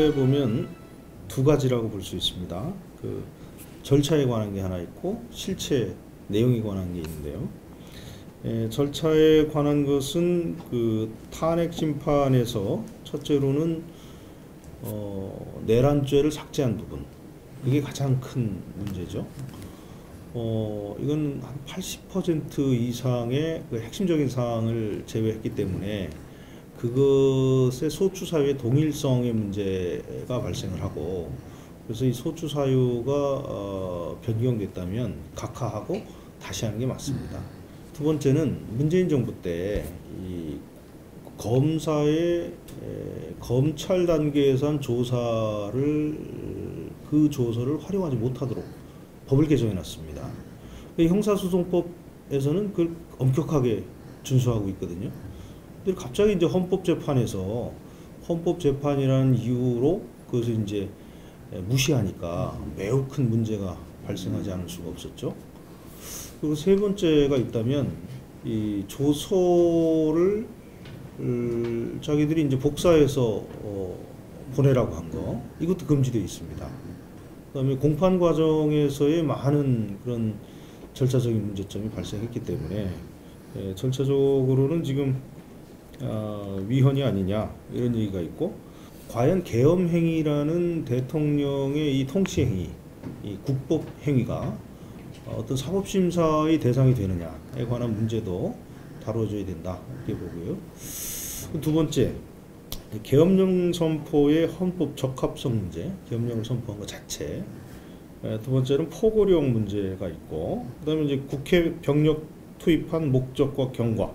크게 보면 두 가지라고 볼 수 있습니다. 그 절차에 관한 게 하나 있고 실체 내용에 관한 게 있는데요. 절차에 관한 것은 그 탄핵 심판에서 첫째로는 내란죄를 삭제한 부분, 이게 가장 큰 문제죠. 이건 한 80% 이상의 그 핵심적인 사항을 제외했기 때문에 그것의 소추 사유의 동일성의 문제가 발생을 하고, 그래서 이 소추 사유가 변경됐다면 각하하고 다시 하는 게 맞습니다. 두 번째는 문재인 정부 때 이 검사의 검찰 단계에서 한 조사를 그 조서를 활용하지 못하도록 법을 개정해 놨습니다. 형사소송법에서는 그걸 엄격하게 준수하고 있거든요. 근데 갑자기 이제 헌법재판에서 헌법재판이라는 이유로 그것을 이제 무시하니까 매우 큰 문제가 발생하지 않을 수가 없었죠. 그리고 세 번째가 있다면 이 조서를 자기들이 이제 복사해서 보내라고 한 거, 이것도 금지되어 있습니다. 그다음에 공판 과정에서의 많은 그런 절차적인 문제점이 발생했기 때문에 절차적으로는 지금 위헌이 아니냐 이런 얘기가 있고, 과연 계엄행위라는 대통령의 이 통치행위, 이 국법행위가 어떤 사법심사의 대상이 되느냐에 관한 문제도 다뤄줘야 된다 이렇게 보고요. 두 번째, 계엄령 선포의 헌법 적합성 문제, 계엄령을 선포한 것 자체. 두 번째는 포고령 문제가 있고, 그다음에 이제 국회 병력 투입한 목적과 경과가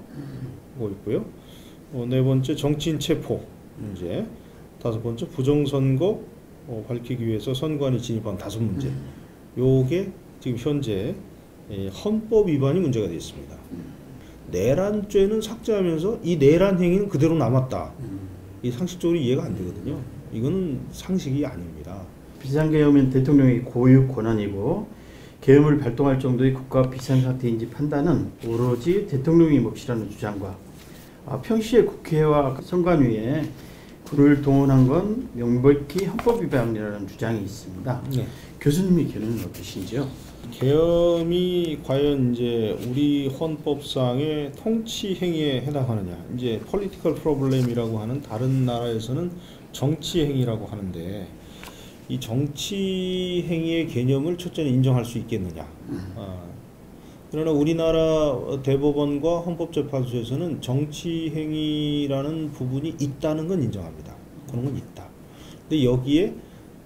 있고요. 네 번째, 정치인 체포 문제. 다섯 번째, 부정선거 밝히기 위해서 선관위 진입한 다섯 문제. 요게 지금 현재 헌법 위반이 문제가 되어 있습니다. 내란죄는 삭제하면서 이 내란 행위는 그대로 남았다. 이 상식적으로 이해가 안 되거든요. 이거는 상식이 아닙니다. 비상계엄은 대통령의 고유 권한이고, 계엄을 발동할 정도의 국가 비상사태인지 판단은 오로지 대통령의 몫이라는 주장과, 평시에 국회와 선관위에 불을 동원한 건 명백히 헌법 위반이라는 주장이 있습니다. 네. 교수님의 견해는 어떠신지요? 계엄이 과연 이제 우리 헌법상의 통치 행위에 해당하느냐, 이제 political problem이라고 하는, 다른 나라에서는 정치 행위라고 하는데, 이 정치 행위의 개념을 첫째는 인정할 수 있겠느냐. 그러나 우리나라 대법원과 헌법재판소에서는 정치 행위라는 부분이 있다는 건 인정합니다. 그런 건 있다. 근데 여기에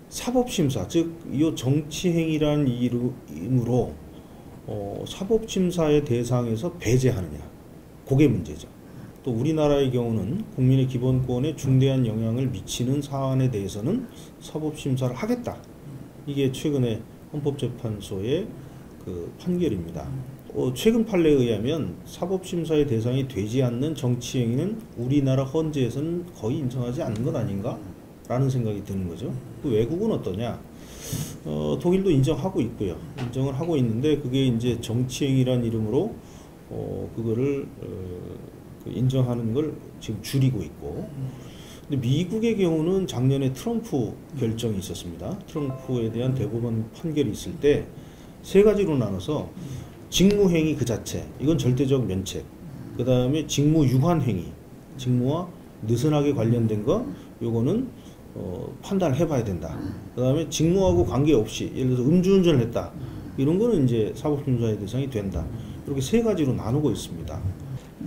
사법심사, 즉 이 정치행위라는 이름으로 사법심사의 대상에서 배제하느냐, 그게 문제죠. 또 우리나라의 경우는 국민의 기본권에 중대한 영향을 미치는 사안에 대해서는 사법심사를 하겠다. 이게 최근에 헌법재판소의 그 판결입니다. 최근 판례에 의하면 사법심사의 대상이 되지 않는 정치행위는 우리나라 헌재에서는 거의 인정하지 않는 것 아닌가? 라는 생각이 드는 거죠. 그 외국은 어떠냐? 독일도 인정하고 있고요. 인정을 하고 있는데, 그게 이제 정치행위란 이름으로 그거를 인정하는 걸 지금 줄이고 있고. 근데 미국의 경우는 작년에 트럼프 결정이 있었습니다. 트럼프에 대한 대법원 판결이 있을 때 세 가지로 나눠서 직무행위 그 자체, 이건 절대적 면책. 그 다음에 직무 유한행위, 직무와 느슨하게 관련된 거, 요거는 판단을 해봐야 된다. 그 다음에 직무하고 관계없이, 예를 들어서 음주운전을 했다, 이런 거는 이제 사법심사의 대상이 된다. 이렇게 세 가지로 나누고 있습니다.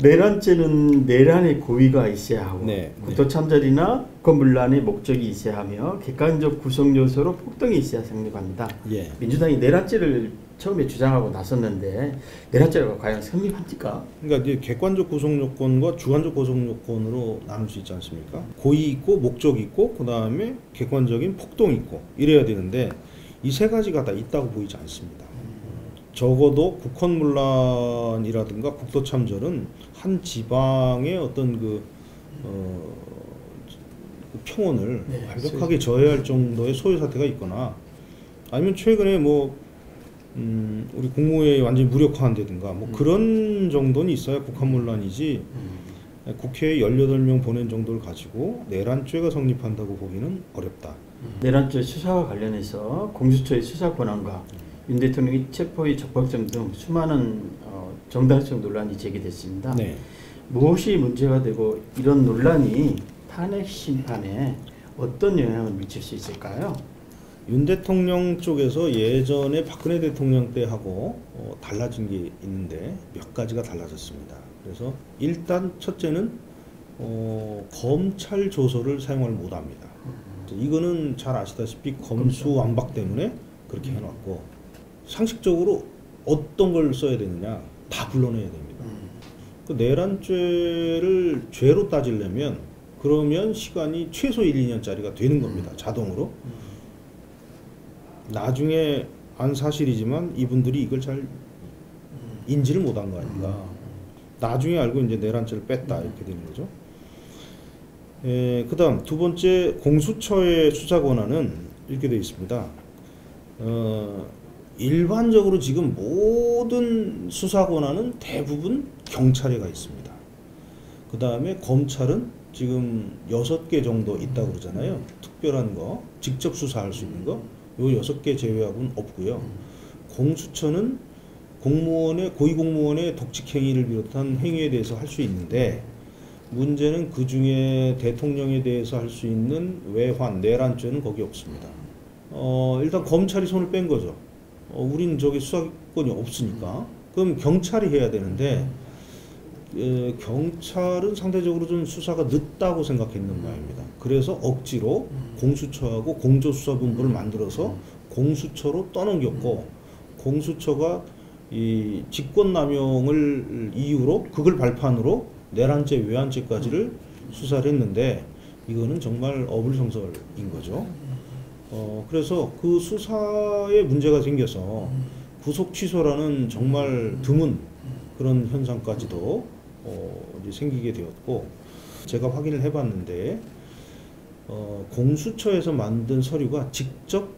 내란죄는 내란의 고의가 있어야 하고, 네, 국토참전이나 국권문란의 목적이 있어야 하며, 객관적 구성 요소로 폭동이 있어야 성립합니다. 예. 민주당이 내란죄를 처음에 주장하고 나섰는데, 내란죄가 과연 성립합니까? 그러니까 이제 객관적 구성 요건과 주관적 구성 요건으로 나눌 수 있지 않습니까? 고의 있고 목적 있고, 그 다음에 객관적인 폭동 있고, 이래야 되는데 이 세 가지가 다 있다고 보이지 않습니다. 적어도 국헌문란이라든가 국토참전은 한 지방의 어떤 그 평온을 완벽하게 저해할 정도의 소요 사태가 있거나, 아니면 최근에 뭐 우리 국무회의 완전히 무력화한다든가 뭐 그런 정도는 있어야 국헌문란이지, 국회에 18명 보낸 정도를 가지고 내란죄가 성립한다고 보기는 어렵다. 내란죄 수사와 관련해서 공수처의 수사 권한과 윤 대통령의 체포의 적법성 등 수많은 정당성 논란이 제기됐습니다. 네. 무엇이 문제가 되고 이런 논란이 탄핵 심판에 어떤 영향을 미칠 수 있을까요? 윤 대통령 쪽에서 예전에 박근혜 대통령 때하고 달라진 게 있는데 몇 가지가 달라졌습니다. 그래서 일단 첫째는 검찰 조서를 사용을 못합니다. 이거는 잘 아시다시피 검수완박 때문에 그렇게 해놨고, 상식적으로 어떤 걸 써야 되느냐 다 불러내야 됩니다. 그 내란죄를 죄로 따지려면 그러면 시간이 최소 1, 2년짜리가 되는 겁니다. 자동으로. 나중에 안 사실이지만 이분들이 이걸 잘 인지를 못한 거 아닌가. 나중에 알고 이제 내란죄를 뺐다 이렇게 되는 거죠. 그다음 두 번째, 공수처의 수사 권한은 이렇게 되어 있습니다. 일반적으로 지금 모든 수사 권한은 대부분 경찰에 가 있습니다. 그 다음에 검찰은 지금 6개 정도 있다고 그러잖아요. 특별한 거, 직접 수사할 수 있는 거, 요 6개 제외하고는 없고요. 공수처는 고위공무원의 독직행위를 비롯한 행위에 대해서 할 수 있는데, 문제는 그 중에 대통령에 대해서 할 수 있는 외환, 내란죄는 거기 없습니다. 일단 검찰이 손을 뺀 거죠. 우린 저기 수사권이 없으니까. 그럼 경찰이 해야 되는데, 경찰은 상대적으로 좀 수사가 늦다고 생각했는 모양입니다. 그래서 억지로 공수처하고 공조수사본부를 만들어서 공수처로 떠넘겼고, 공수처가 이 직권남용을 이유로 그걸 발판으로 내란죄, 외환죄까지를 수사를 했는데, 이거는 정말 어불성설인 거죠. 그래서 그 수사에 문제가 생겨서 구속 취소라는 정말 드문 그런 현상까지도 이제 생기게 되었고, 제가 확인을 해봤는데 공수처에서 만든 서류가 직접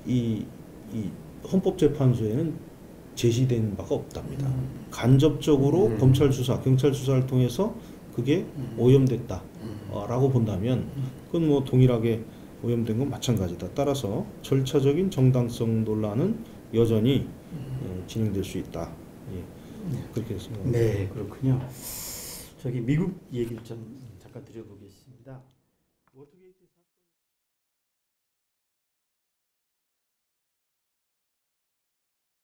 이 헌법재판소에는 제시된 바가 없답니다. 간접적으로 검찰 수사, 경찰 수사를 통해서 그게 오염됐다라고 본다면 그건 뭐 동일하게 오염된 건 마찬가지다. 따라서 절차적인 정당성 논란은 여전히 진행될 수 있다. 예. 그렇게 생각합니다. 네, 그렇군요. 저기 미국 얘기를 좀 잠깐 드려보겠습니다.